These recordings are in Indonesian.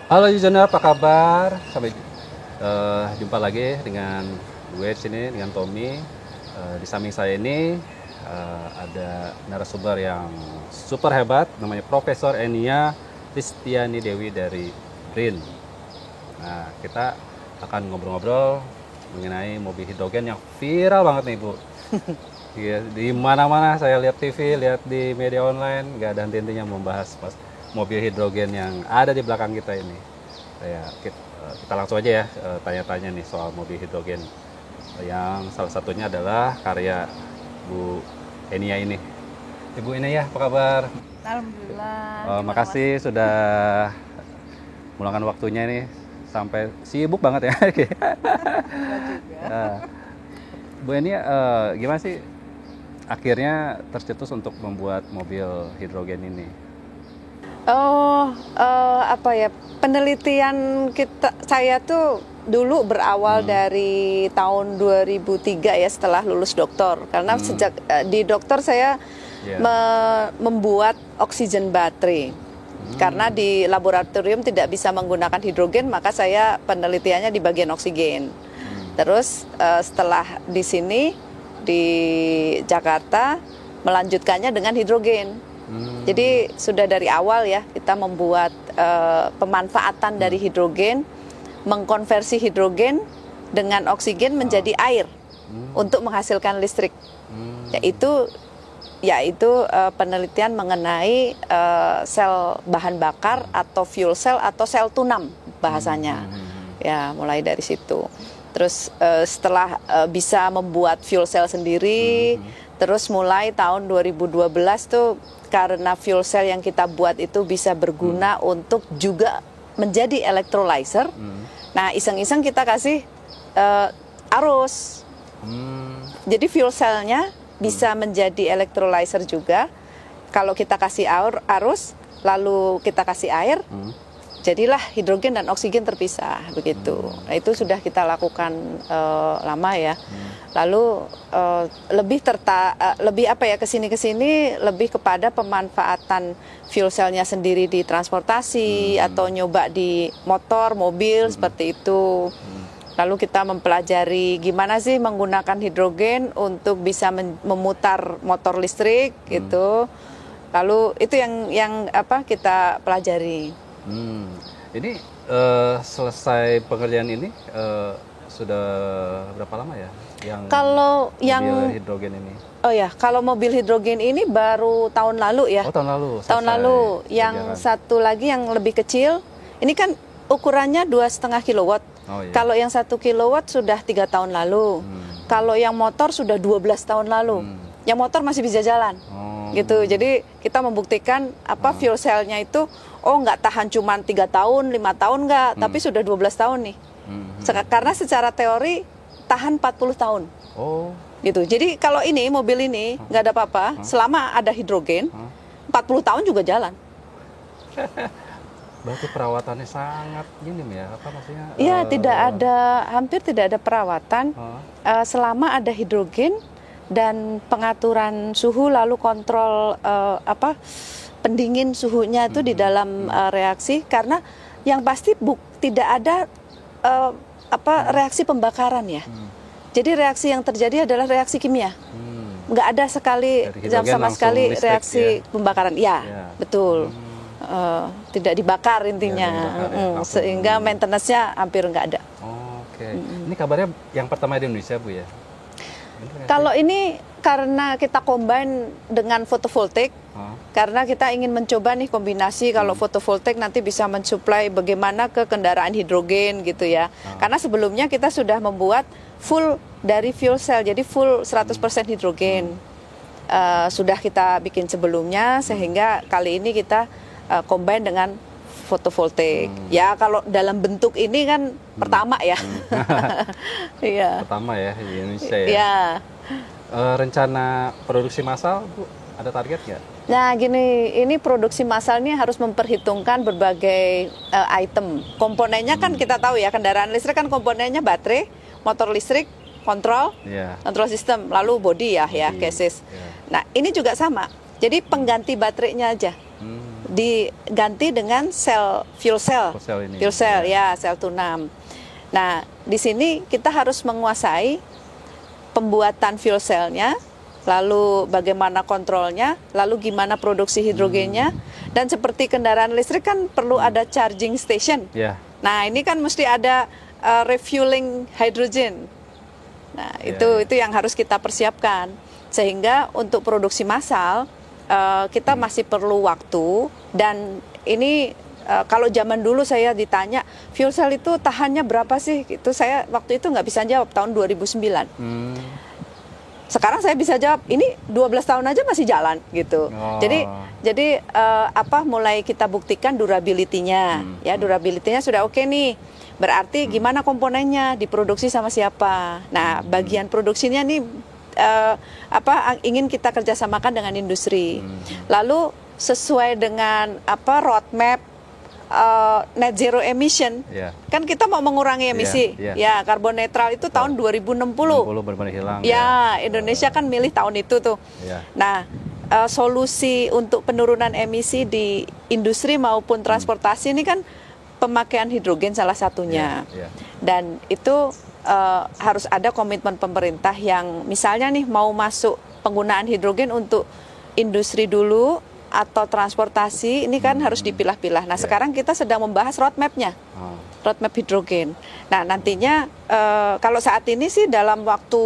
Halo Yuzana, apa kabar? Sampai jumpa lagi dengan gue di sini dengan Tommy. Di samping saya ini ada narasumber yang super hebat, namanya Profesor Enia Kristiani Dewi dari BRIN. Nah, kita akan ngobrol-ngobrol mengenai mobil hidrogen yang viral banget nih Bu. Di mana-mana saya lihat TV, lihat di media online, nggak ada henti-hentinya membahas mobil hidrogen yang ada di belakang kita ini. Kita langsung aja ya tanya-tanya nih soal mobil hidrogen yang salah satunya adalah karya Bu Enia ini. Ibu Enia, apa kabar? Alhamdulillah. Makasih sudah meluangkan waktunya nih, sampai sibuk banget ya. Bu Enia, gimana sih akhirnya tercetus untuk membuat mobil hidrogen ini? Apa ya, penelitian saya tuh dulu berawal dari tahun 2003 ya, setelah lulus doktor. Karena sejak di doktor saya membuat oksigen baterai. Karena di laboratorium tidak bisa menggunakan hidrogen, maka saya penelitiannya di bagian oksigen. Terus setelah di sini di Jakarta melanjutkannya dengan hidrogen. Jadi sudah dari awal ya kita membuat pemanfaatan dari hidrogen, mengkonversi hidrogen dengan oksigen menjadi air untuk menghasilkan listrik. Yaitu penelitian mengenai sel bahan bakar atau fuel cell atau sel tunam bahasanya. Ya, mulai dari situ. Terus setelah bisa membuat fuel cell sendiri, terus mulai tahun 2012 tuh karena fuel cell yang kita buat itu bisa berguna untuk juga menjadi electrolyzer. Nah, iseng-iseng kita kasih arus. Jadi fuel cellnya bisa menjadi electrolyzer juga. Kalau kita kasih arus, lalu kita kasih air, jadilah hidrogen dan oksigen terpisah begitu. Nah, itu sudah kita lakukan lama ya. Lalu lebih apa ya, kesini lebih kepada pemanfaatan fuel cellnya sendiri di transportasi atau nyoba di motor, mobil seperti itu. Lalu kita mempelajari gimana sih menggunakan hidrogen untuk bisa memutar motor listrik gitu. Lalu itu yang apa kita pelajari. Ini selesai pengerjaan ini sudah berapa lama ya? Kalau mobil hidrogen ini? Oh ya, kalau mobil hidrogen ini baru tahun lalu ya. Oh, tahun lalu. Tahun lalu. Yang satu lagi yang lebih kecil, ini kan ukurannya 2,5 kilowatt. Oh, iya. Kalau yang 1 kilowatt sudah 3 tahun lalu. Kalau yang motor sudah 12 tahun lalu. Yang motor masih bisa jalan. Gitu. Jadi kita membuktikan fuel cell-nya itu nggak tahan cuma 3 tahun, 5 tahun nggak, tapi sudah 12 tahun nih. Karena secara teori tahan 40 tahun. Oh. Gitu. Jadi kalau ini mobil ini nggak ada apa-apa, selama ada hidrogen, 40 tahun juga jalan. Berarti perawatannya sangat minim ya? Apa maksudnya? Iya, hampir tidak ada perawatan selama ada hidrogen dan pengaturan suhu, lalu kontrol pendingin suhunya itu di dalam reaksi. Karena yang pasti tidak ada reaksi pembakaran ya. Jadi reaksi yang terjadi adalah reaksi kimia. Nggak ada sama sekali reaksi pembakaran. Ya, betul. Tidak dibakar intinya. Sehingga maintenance-nya hampir nggak ada. Oke. Ini kabarnya yang pertama di Indonesia, Bu ya? Kalau ini karena kita combine dengan fotovoltaik, karena kita ingin mencoba nih kombinasi kalau fotovoltaik nanti bisa mensuplai bagaimana ke kendaraan hidrogen gitu ya. Karena sebelumnya kita sudah membuat full dari fuel cell, jadi full 100% hidrogen. Sudah kita bikin sebelumnya, sehingga kali ini kita combine dengan fotovoltaik. Ya kalau dalam bentuk ini kan pertama ya. Iya. Pertama ya di Indonesia ya. Iya. Rencana produksi massal, Bu, ada target nggak? Nah gini, ini produksi massal ini harus memperhitungkan berbagai item. Komponennya kan kita tahu ya, kendaraan listrik kan komponennya baterai, motor listrik, kontrol sistem, lalu body ya chassis. Nah ini juga sama. Jadi pengganti baterainya aja. diganti dengan fuel cell. Fuel cell ya, sel tunam. Nah, di sini kita harus menguasai pembuatan fuel cell-nya, lalu bagaimana kontrolnya, lalu gimana produksi hidrogennya, dan seperti kendaraan listrik kan perlu ada charging station. Nah, ini kan mesti ada refueling hydrogen. Nah, itu yang harus kita persiapkan. Sehingga untuk produksi massal kita masih perlu waktu, dan ini kalau zaman dulu saya ditanya fuel cell itu tahannya berapa sih? Itu saya waktu itu nggak bisa jawab tahun 2009. Sekarang saya bisa jawab, ini 12 tahun aja masih jalan gitu. Jadi mulai kita buktikan durability-nya. Ya, durability-nya sudah oke nih. Berarti gimana komponennya, diproduksi sama siapa. Nah, bagian produksinya nih ingin kita kerjasamakan dengan industri. Lalu sesuai dengan roadmap net zero emission, kan kita mau mengurangi emisi, ya karbon netral itu tahun 2060. Benar-benar hilang. Ya, Indonesia kan milih tahun itu tuh. Nah, solusi untuk penurunan emisi di industri maupun transportasi ini kan pemakaian hidrogen salah satunya. Dan itu harus ada komitmen pemerintah yang misalnya nih mau masuk penggunaan hidrogen untuk industri dulu atau transportasi, ini kan harus dipilah-pilah. Nah, sekarang kita sedang membahas roadmap-nya, roadmap hidrogen. Nah, nantinya kalau saat ini sih dalam waktu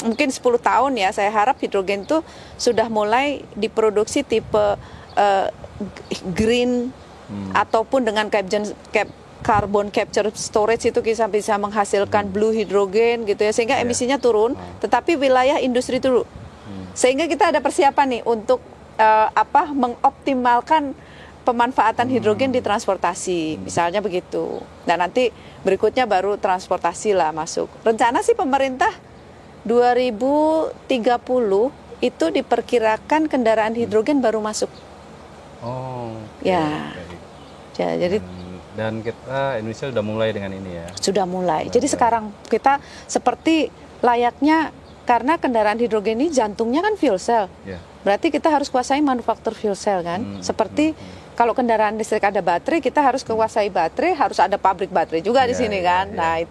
mungkin 10 tahun ya, saya harap hidrogen itu sudah mulai diproduksi tipe green ataupun dengan carbon capture storage, itu bisa menghasilkan blue hidrogen gitu ya, sehingga emisinya turun, tetapi wilayah industri dulu. Sehingga kita ada persiapan nih untuk mengoptimalkan pemanfaatan hidrogen di transportasi, misalnya begitu. Dan nanti berikutnya baru transportasi lah masuk. Rencana sih pemerintah 2030 itu diperkirakan kendaraan hidrogen baru masuk. Jadi dan kita Indonesia sudah mulai dengan ini ya. Sudah mulai. Jadi sekarang kita seperti layaknya, karena kendaraan hidrogen ini jantungnya kan fuel cell. Berarti kita harus kuasai manufaktur fuel cell kan. Seperti kalau kendaraan listrik ada baterai, kita harus kuasai baterai, harus ada pabrik baterai juga di sini kan. Nah,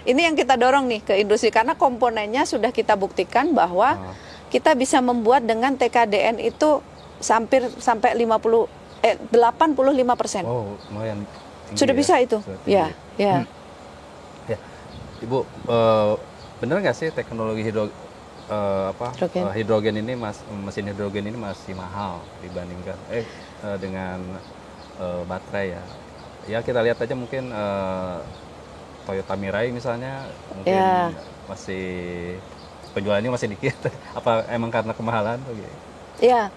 ini yang kita dorong nih ke industri, karena komponennya sudah kita buktikan bahwa kita bisa membuat dengan TKDN itu sampai 85%. Oh, lumayan tinggi. Sudah bisa itu. Ya. Ibu, benar nggak sih teknologi hidrogen ini, mesin hidrogen ini masih mahal dibandingkan dengan baterai ya? Ya, kita lihat aja mungkin Toyota Mirai misalnya, mungkin masih penjualannya masih dikit. Apa emang karena kemahalan? Ya,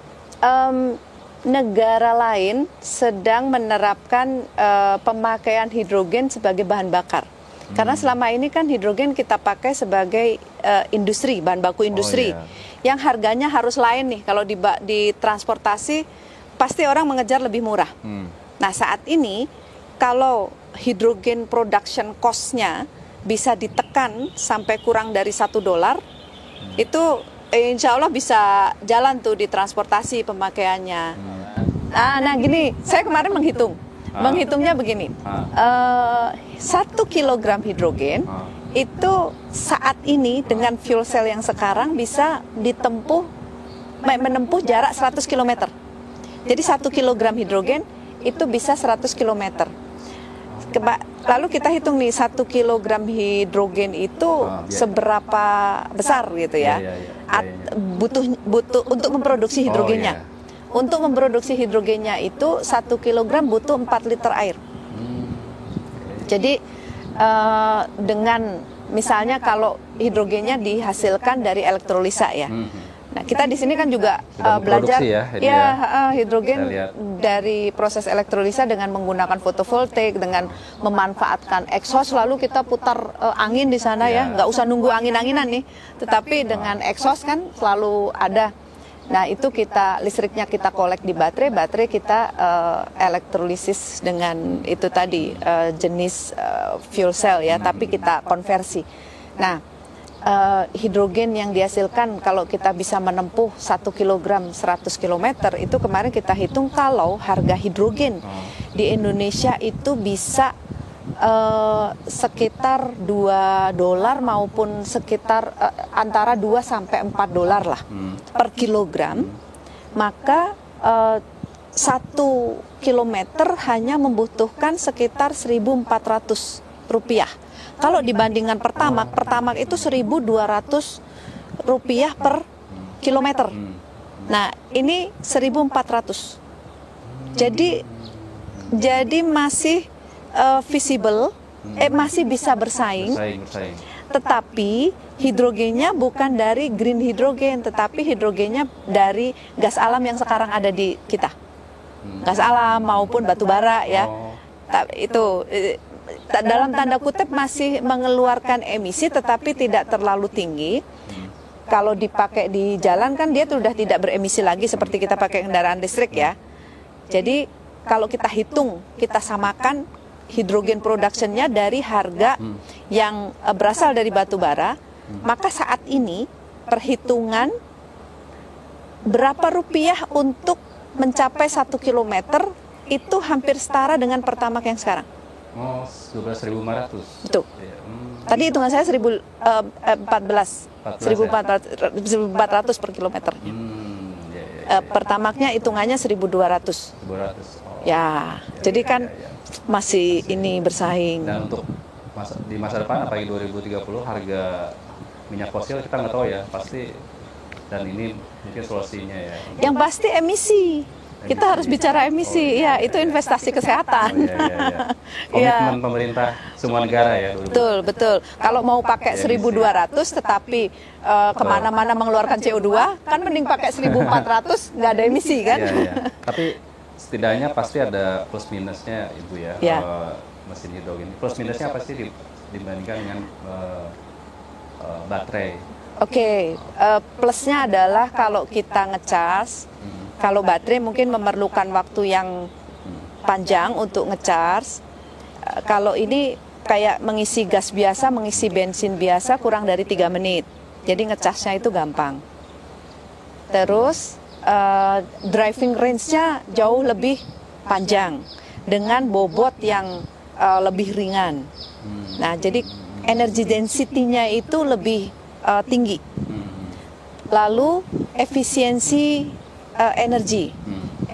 negara lain sedang menerapkan pemakaian hidrogen sebagai bahan bakar. Karena selama ini kan hidrogen kita pakai sebagai industri, bahan baku industri, yang harganya harus lain nih. Kalau di transportasi pasti orang mengejar lebih murah. Nah, saat ini kalau hidrogen production cost-nya bisa ditekan sampai kurang dari $1, itu insya Allah bisa jalan tuh di transportasi pemakaiannya. Nah gini, saya kemarin menghitungnya begini, 1 kilogram hidrogen itu saat ini dengan fuel cell yang sekarang bisa menempuh jarak 100 km. Jadi 1 kilogram hidrogen itu bisa 100 km. Lalu kita hitung nih 1 kilogram hidrogen itu seberapa besar gitu ya, butuh untuk memproduksi hidrogennya. Untuk memproduksi hidrogennya itu 1 kilogram butuh 4 liter air. Jadi dengan misalnya kalau hidrogennya dihasilkan dari elektrolisa ya. Nah, kita di sini kan juga belajar hidrogen dari proses elektrolisa dengan menggunakan fotovoltaik, dengan memanfaatkan exhaust, lalu kita putar angin di sana ya, nggak usah nunggu angin-anginan nih, tetapi dengan exhaust kan selalu ada. Nah, itu listriknya kita kolek di baterai kita elektrolisis dengan itu tadi jenis fuel cell ya, tapi kita konversi. Nah, hidrogen yang dihasilkan kalau kita bisa menempuh 1 kilogram 100 kilometer, itu kemarin kita hitung kalau harga hidrogen di Indonesia itu bisa sekitar $2 maupun sekitar antara 2 sampai 4 dolar lah per kilogram, maka 1 kilometer hanya membutuhkan sekitar Rp1.400. Kalau dibandingkan Pertamax itu Rp1.200 per kilometer. Nah, ini 1.400. Jadi masih visible, masih bisa bersaing. Tetapi hidrogennya bukan dari green hidrogen, tetapi hidrogennya dari gas alam yang sekarang ada di kita. Gas alam maupun batu bara ya. Itu dalam tanda kutip masih mengeluarkan emisi tetapi tidak terlalu tinggi. Kalau dipakai di jalan kan dia sudah tidak beremisi lagi seperti kita pakai kendaraan listrik ya. Jadi kalau kita hitung, kita samakan hidrogen production-nya dari harga yang berasal dari batu bara, maka saat ini perhitungan berapa rupiah untuk mencapai 1 kilometer itu hampir setara dengan Pertamax yang sekarang. 12.500. Betul. Tadi hitungan saya 1.400 per kilometer. Pertamaxnya hitungannya 1.200. Ya, jadi kan masih ini bersaing. Dan untuk di masa depan, apalagi 2030, harga minyak fosil kita nggak tahu ya, pasti. Dan ini mungkin solusinya ya. Yang pasti emisi. Kita harus bicara emisi, itu investasi kesehatan. Komitmen pemerintah semua negara ya. Betul. Kalau mau pakai 1.200 tetapi kemana-mana mengeluarkan CO2, kan mending pakai 1.400 nggak ada emisi kan? Tapi setidaknya pasti ada plus minusnya Ibu ya. Mesin hidrogen. Plus minusnya pasti dibandingkan dengan baterai. Plusnya adalah kalau kita ngecas. Kalau baterai mungkin memerlukan waktu yang panjang untuk ngecas. Kalau ini kayak mengisi gas biasa, mengisi bensin biasa kurang dari 3 menit. Jadi ngecasnya itu gampang. Terus driving range-nya jauh lebih panjang dengan bobot yang lebih ringan. Nah, jadi energy density-nya itu lebih tinggi. Lalu efisiensi energi.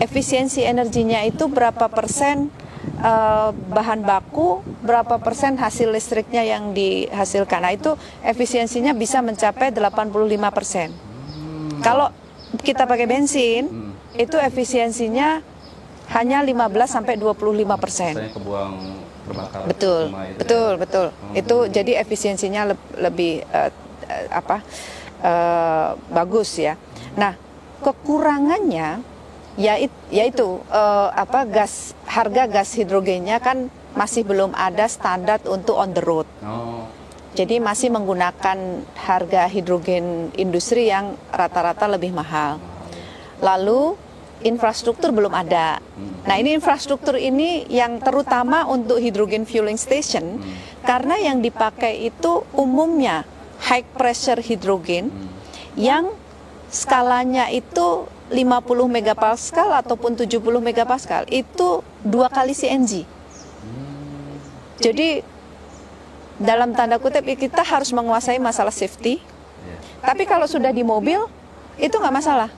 Efisiensi energinya itu berapa persen bahan baku, berapa persen hasil listriknya yang dihasilkan. Nah, itu efisiensinya bisa mencapai 85%. Kalau kita pakai bensin, itu efisiensinya hanya 15-25%. Saya kebuang terbakar. Betul. Itu jadi efisiensinya lebih bagus ya. Nah, kekurangannya yaitu harga gas hidrogennya kan masih belum ada standar untuk on the road. Jadi masih menggunakan harga hidrogen industri yang rata-rata lebih mahal. Lalu infrastruktur belum ada. Nah, ini infrastruktur ini yang terutama untuk hydrogen fueling station karena yang dipakai itu umumnya high pressure hidrogen yang skalanya itu 50 megapascal ataupun 70 megapascal, itu 2 kali CNG. Jadi dalam tanda kutip kita harus menguasai masalah safety. Tapi kalau sudah di mobil itu nggak masalah.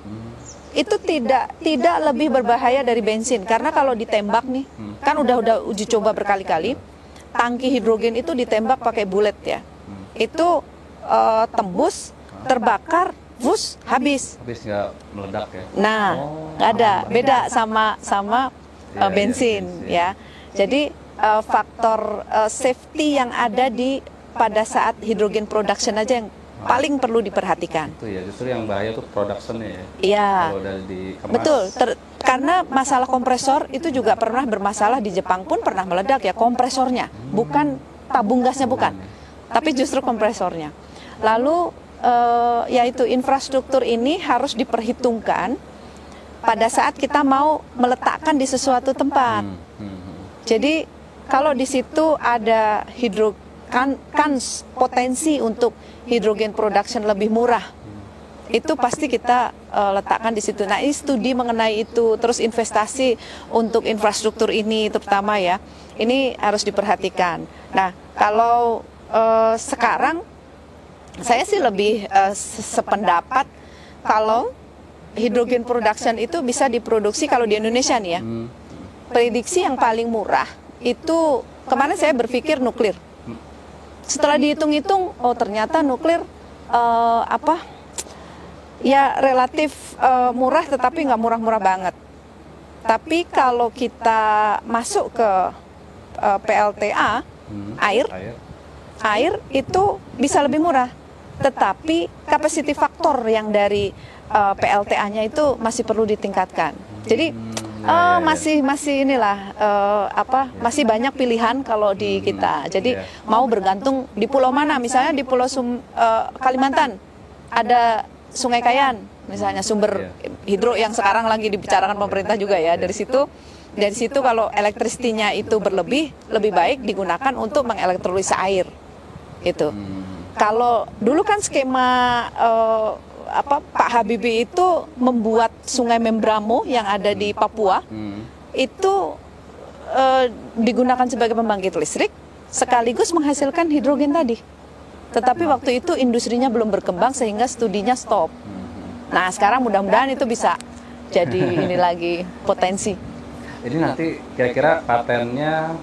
Itu tidak lebih berbahaya dari bensin karena kalau ditembak nih, kan udah uji coba berkali-kali, tangki hidrogen itu ditembak pakai bullet ya. Itu tembus, terbakar, habis nggak meledak ya? Nah, nggak ada, beda sama bensin ya. Jadi faktor safety yang ada pada saat hydrogen production aja yang paling perlu diperhatikan. Itu ya, justru yang bahaya tuh production-nya ya. Iya. Kalau udah dikemas. Betul, karena masalah kompresor itu juga pernah bermasalah di Jepang pun pernah meledak ya, kompresornya, bukan tabung gasnya bukan, tapi justru kompresornya. Lalu yaitu infrastruktur ini harus diperhitungkan pada saat kita mau meletakkan di sesuatu tempat. Jadi kalau di situ ada kan potensi untuk hidrogen production lebih murah. Itu pasti kita letakkan di situ. Nah, ini studi mengenai itu, terus investasi untuk infrastruktur ini terutama ya, ini harus diperhatikan. Nah, kalau sekarang saya sih lebih sependapat kalau hidrogen production itu bisa diproduksi kalau di Indonesia nih ya. Prediksi yang paling murah itu kemarin saya berpikir nuklir. Setelah dihitung-hitung, oh ternyata nuklir ya relatif murah, tetapi nggak murah-murah banget. Tapi kalau kita masuk ke PLTA, air itu bisa lebih murah. Tetapi capacity factor yang dari PLTA-nya itu masih perlu ditingkatkan. Jadi masih inilah masih banyak pilihan kalau di kita. Jadi mau bergantung di pulau mana, misalnya di Pulau Kalimantan ada Sungai Kayan, misalnya sumber hidro yang sekarang lagi dibicarakan pemerintah juga ya. Dari situ kalau elektrisitasnya itu berlebih, lebih baik digunakan untuk mengelektrolisa air. Itu. Kalau dulu kan skema Pak Habibie itu membuat Sungai Membramo yang ada di Papua itu digunakan sebagai pembangkit listrik sekaligus menghasilkan hidrogen tadi. Tetapi waktu itu industrinya belum berkembang sehingga studinya stop. Nah, sekarang mudah-mudahan itu bisa jadi ini lagi potensi. Jadi nanti kira-kira patennya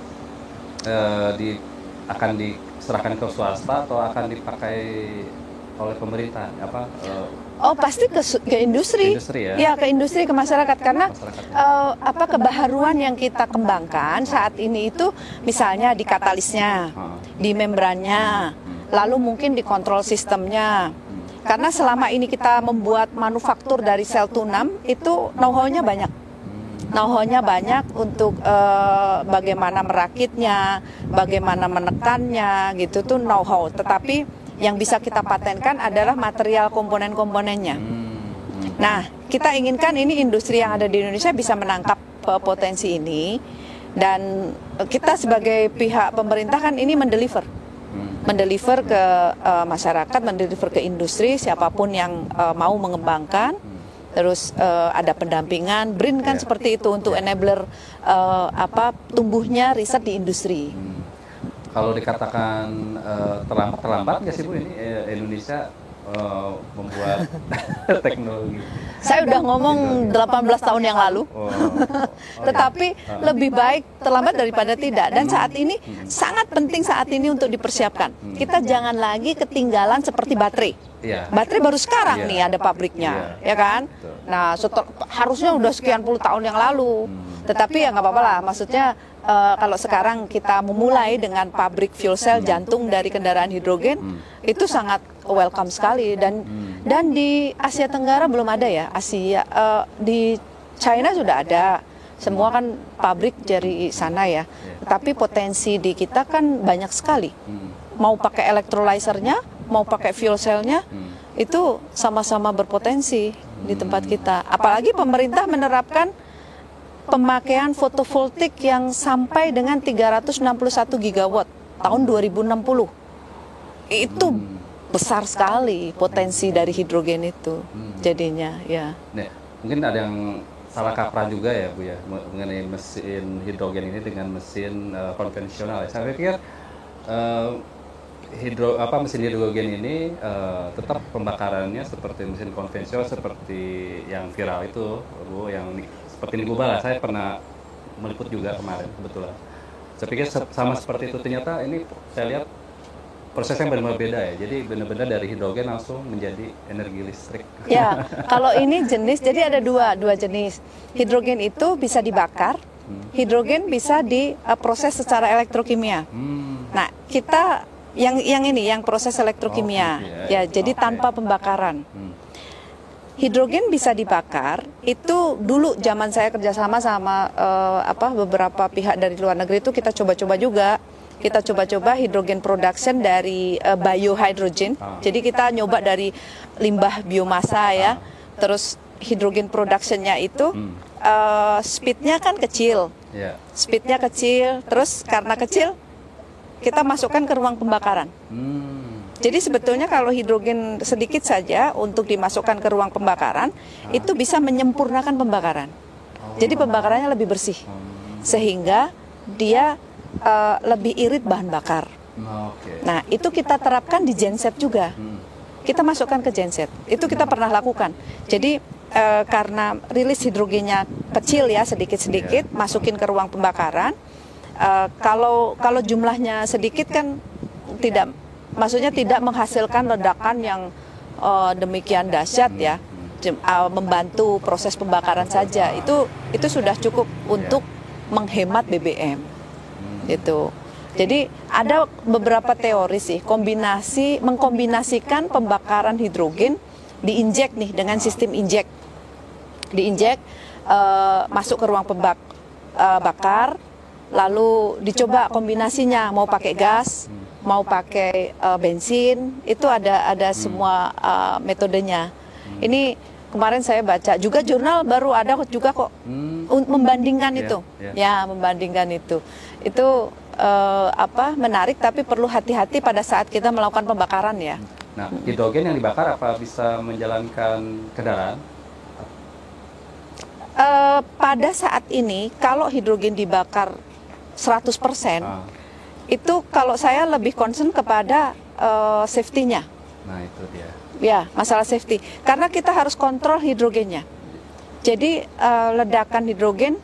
akan diserahkan ke swasta atau akan dipakai oleh pemerintah? Oh, pasti ke industri. Ya, ke industri, ke masyarakat, karena kebaharuan yang kita kembangkan saat ini itu misalnya di katalisnya, di membrannya, lalu mungkin di kontrol sistemnya. Karena selama ini kita membuat manufaktur dari sel tunam itu know-how-nya banyak. Know-how-nya banyak untuk bagaimana merakitnya, bagaimana menekannya, gitu tuh know-how. Tetapi yang bisa kita patenkan adalah material komponen-komponennya. Nah, kita inginkan ini industri yang ada di Indonesia bisa menangkap potensi ini, dan kita sebagai pihak pemerintah kan ini mendeliver ke masyarakat, mendeliver ke industri, siapapun yang mau mengembangkan. Terus ada pendampingan, BRIN kan seperti itu untuk enabler tumbuhnya riset di industri. Kalau dikatakan terlambat nggak sih Bu ini Indonesia membuat teknologi? Saya udah ngomong 18 tahun yang lalu. Tetapi lebih baik terlambat daripada tidak. Dan saat ini sangat penting saat ini untuk dipersiapkan. Kita jangan lagi ketinggalan seperti baterai. Baterai baru sekarang nih ada pabriknya, ya kan? Nah, harusnya udah sekian puluh tahun yang lalu. Tetapi ya nggak apa-apa lah. Maksudnya kalau sekarang kita memulai dengan pabrik fuel cell jantung dari kendaraan hidrogen, itu sangat welcome sekali. Dan di Asia Tenggara belum ada ya. Di China sudah ada. Semua kan pabrik dari sana ya. Tapi potensi di kita kan banyak sekali. Mau pakai electrolyzernya, mau pakai fuel cell-nya, itu sama-sama berpotensi di tempat kita. Apalagi pemerintah menerapkan pemakaian fotovoltaik yang sampai dengan 361 gigawatt tahun 2060. Itu besar sekali potensi dari hidrogen itu jadinya ya. Nih, mungkin ada yang salah kaprah juga ya Bu ya mengenai mesin hidrogen ini dengan mesin konvensional. Saya pikir mesin hidrogen ini tetap pembakarannya seperti mesin konvensional, seperti yang viral itu Bu, yang seperti di Gubal. Saya pernah meliput juga kemarin kebetulan. Saya pikir sama seperti itu, ternyata ini saya lihat prosesnya benar-benar beda ya. Jadi benar-benar dari hidrogen langsung menjadi energi listrik. Ya, kalau ini jenis, jadi ada dua jenis. Hidrogen itu bisa dibakar, hidrogen bisa diproses secara elektrokimia. Nah, kita yang proses elektrokimia, jadi tanpa pembakaran. Hidrogen bisa dibakar, itu dulu zaman saya kerjasama sama beberapa pihak dari luar negeri itu kita coba-coba juga. Kita coba-coba hidrogen production dari biohydrogen. Jadi kita nyoba dari limbah biomasa ya. Terus hidrogen productionnya itu speednya kan kecil. Speednya kecil, terus karena kecil kita masukkan ke ruang pembakaran. Jadi sebetulnya kalau hidrogen sedikit saja untuk dimasukkan ke ruang pembakaran, itu bisa menyempurnakan pembakaran. Jadi pembakarannya lebih bersih, sehingga dia lebih irit bahan bakar. Nah, itu kita terapkan di genset juga. Kita masukkan ke genset, itu kita pernah lakukan. Jadi karena rilis hidrogennya kecil ya, sedikit-sedikit, masukin ke ruang pembakaran. Kalau jumlahnya sedikit kan tidak, maksudnya tidak menghasilkan ledakan yang demikian dahsyat ya, membantu proses pembakaran saja. Itu sudah cukup untuk menghemat BBM. Gitu. Jadi ada beberapa teori sih, mengkombinasikan pembakaran hidrogen diinjek nih dengan sistem injek. Diinjek masuk ke ruang bakar, lalu dicoba kombinasinya, mau pakai gas, mau pakai bensin, itu ada semua metodenya. Ini kemarin saya baca juga jurnal baru ada juga kok membandingkan itu, ya membandingkan itu menarik, tapi perlu hati-hati pada saat kita melakukan pembakaran ya. Nah, hidrogen yang dibakar apa bisa menjalankan kendaraan? Pada saat ini kalau hidrogen dibakar 100%, itu kalau saya lebih concern kepada safety-nya. Nah, itu dia. Ya, masalah safety. Karena kita harus kontrol hidrogennya. Jadi ledakan hidrogen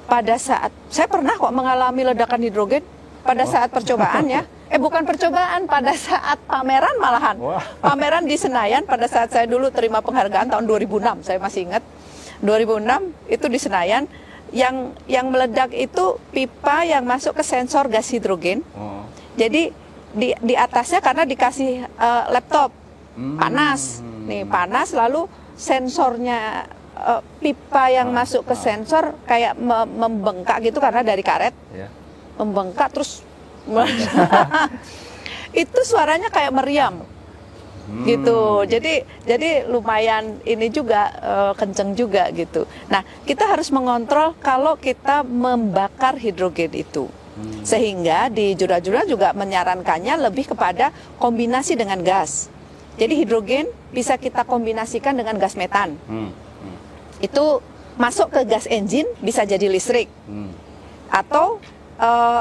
pada saat, saya pernah kok mengalami ledakan hidrogen pada saat percobaan ya. Bukan percobaan, pada saat pameran malahan. Pameran di Senayan pada saat saya dulu terima penghargaan tahun 2006, saya masih ingat. 2006 itu di Senayan, yang meledak itu pipa yang masuk ke sensor gas hidrogen. Jadi di atasnya karena dikasih laptop panas, nih panas, lalu sensornya pipa yang masuk ke sensor kayak membengkak gitu karena dari karet, membengkak terus itu suaranya kayak meriam. Gitu, jadi lumayan ini juga kenceng juga gitu. Nah, kita harus mengontrol kalau kita membakar hidrogen itu, sehingga di jurnal-jurnal juga menyarankannya lebih kepada kombinasi dengan gas. Jadi hidrogen bisa kita kombinasikan dengan gas metan, itu masuk ke gas engine bisa jadi listrik, atau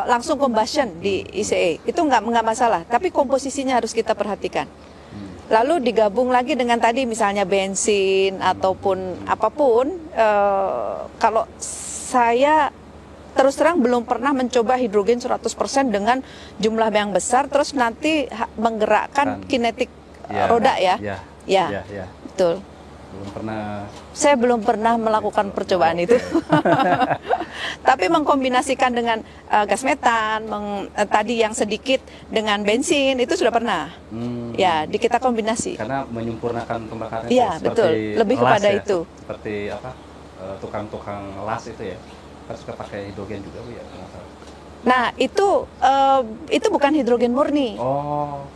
langsung combustion di ICE, itu nggak masalah. Tapi komposisinya harus kita perhatikan. Lalu digabung lagi dengan tadi misalnya bensin ataupun apapun. Kalau saya terus terang belum pernah mencoba hidrogen 100% dengan jumlah yang besar terus nanti menggerakkan kinetik roda ya. Betul. Saya belum pernah melakukan percobaan itu. Tapi mengkombinasikan dengan gas metan, tadi yang sedikit dengan bensin itu sudah pernah. Ya, kita kombinasi. Karena menyempurnakan pembakaran. Iya, betul. Lebih kepada ya, itu. Seperti apa? Tukang-tukang las itu ya. Kan suka pakai hidrogen juga, Bu ya. Nah, itu bukan hidrogen murni.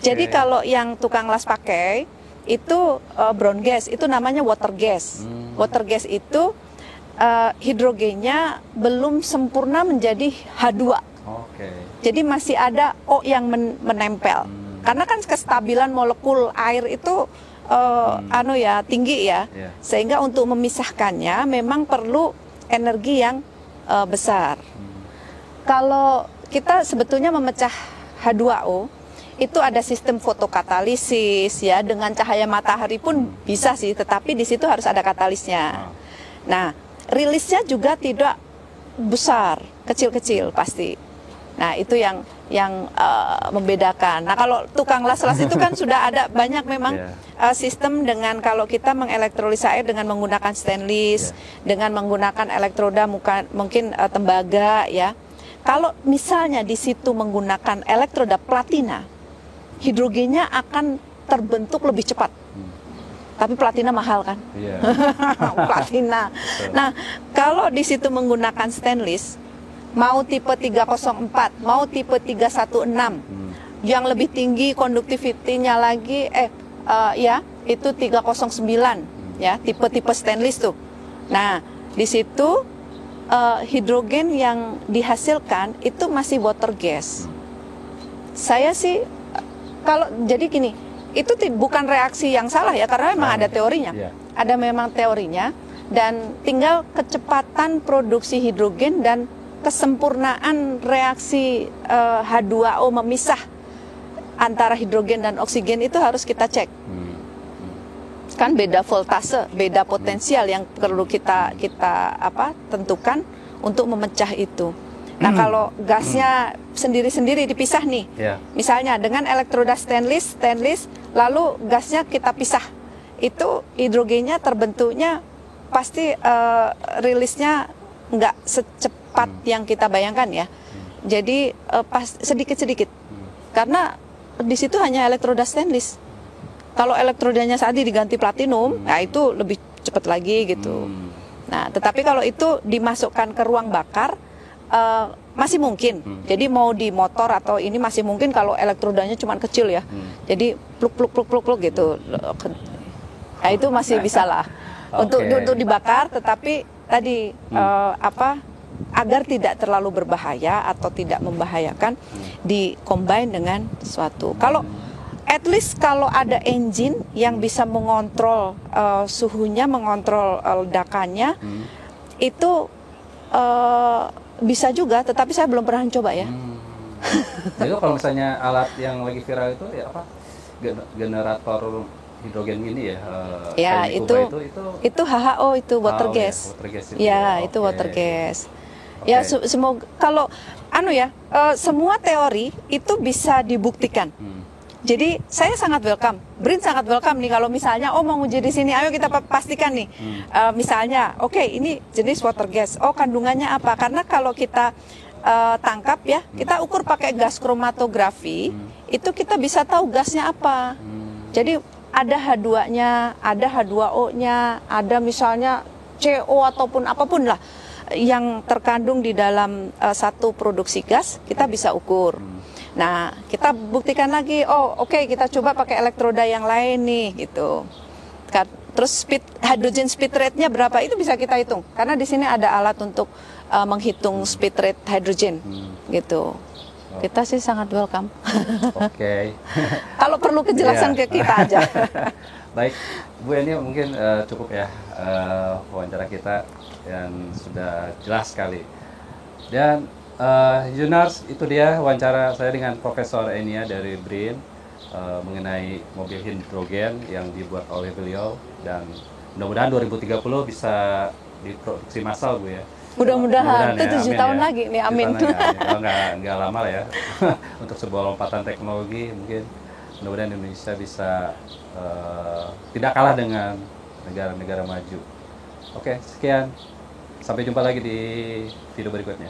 Jadi kalau yang tukang las pakai itu brown gas, itu namanya water gas. Water gas itu hidrogennya belum sempurna menjadi H2. Jadi masih ada O yang menempel. Karena kan kestabilan molekul air itu tinggi ya. Sehingga untuk memisahkannya memang perlu energi yang besar. Kalau kita sebetulnya memecah H2O itu ada sistem fotokatalisis ya, dengan cahaya matahari pun bisa sih, tetapi di situ harus ada katalisnya. Nah, rilisnya juga tidak besar, kecil-kecil pasti. Nah, itu yang membedakan. Nah, kalau tukang las-las itu kan sudah ada banyak memang sistem dengan kalau kita mengelektrolisa air dengan menggunakan stainless, dengan menggunakan elektroda mungkin tembaga ya. Kalau misalnya di situ menggunakan elektroda platina, hidrogennya akan terbentuk lebih cepat. Tapi platina mahal kan? Platina. Nah, kalau di situ menggunakan stainless, mau tipe 304, mau tipe 316, yang lebih tinggi conductivity-nya lagi, itu 309, ya, tipe-tipe stainless tuh. Nah, di situ hidrogen yang dihasilkan itu masih water gas. Saya sih kalau jadi gini, itu bukan reaksi yang salah ya, karena memang ada teorinya. Iya. Ada memang teorinya, dan tinggal kecepatan produksi hidrogen dan kesempurnaan reaksi H2O memisah antara hidrogen dan oksigen itu harus kita cek. Kan beda voltase, beda potensial yang perlu kita tentukan untuk memecah itu. Nah, kalau gasnya sendiri-sendiri dipisah nih, misalnya dengan elektroda stainless, lalu gasnya kita pisah, itu hidrogennya terbentuknya pasti rilisnya nggak secepat yang kita bayangkan ya. Jadi pas sedikit-sedikit, karena di situ hanya elektroda stainless. Kalau elektrodanya saat ini diganti platinum, nah itu lebih cepat lagi gitu. Nah, tetapi kalau itu dimasukkan ke ruang bakar, masih mungkin. Jadi mau di motor atau ini masih mungkin kalau elektrodanya cuma kecil ya. Jadi pluk gitu. Nah, itu masih bisa lah untuk dibakar, tetapi tadi agar tidak terlalu berbahaya atau tidak membahayakan, di-combine dengan sesuatu. Kalau at least kalau ada engine yang bisa mengontrol suhunya, mengontrol ledakannya, itu bisa juga, tetapi saya belum pernah coba ya. Jadi kalau misalnya alat yang lagi viral itu ya apa, generator hidrogen ini ya? Ya itu HHO, itu water gas. Water gas itu ya, itu water gas. Ya semoga kalau semua teori itu bisa dibuktikan. Jadi saya sangat welcome, BRIN sangat welcome nih kalau misalnya mau uji di sini, ayo kita pastikan nih, misalnya ini jenis water gas, kandungannya apa? Karena kalau kita tangkap ya, kita ukur pakai gas kromatografi, itu kita bisa tahu gasnya apa. Jadi ada H2-nya, ada H2O-nya, ada misalnya CO ataupun apapun lah yang terkandung di dalam satu produksi gas, kita bisa ukur. Nah, kita buktikan lagi, kita coba pakai elektroda yang lain nih, gitu. Terus hydrogen speed rate-nya berapa, itu bisa kita hitung. Karena di sini ada alat untuk menghitung speed rate hydrogen, gitu. Kita sih sangat welcome. Kalau perlu kejelasan ke kita aja. Baik, Bu Eni, mungkin cukup ya wawancara kita yang sudah jelas sekali. Dan Junars, itu dia wawancara saya dengan Profesor Enia dari BRIN mengenai mobil hidrogen yang dibuat oleh beliau, dan mudah-mudahan 2030 bisa diproduksi massal, Bu ya. Mudah-mudahan itu 7 tahun lagi nih, amin. Kalau nggak lama lah ya. Untuk sebuah lompatan teknologi, mungkin mudah-mudahan Indonesia bisa tidak kalah dengan negara-negara maju. Oke, sekian. Sampai jumpa lagi di video berikutnya.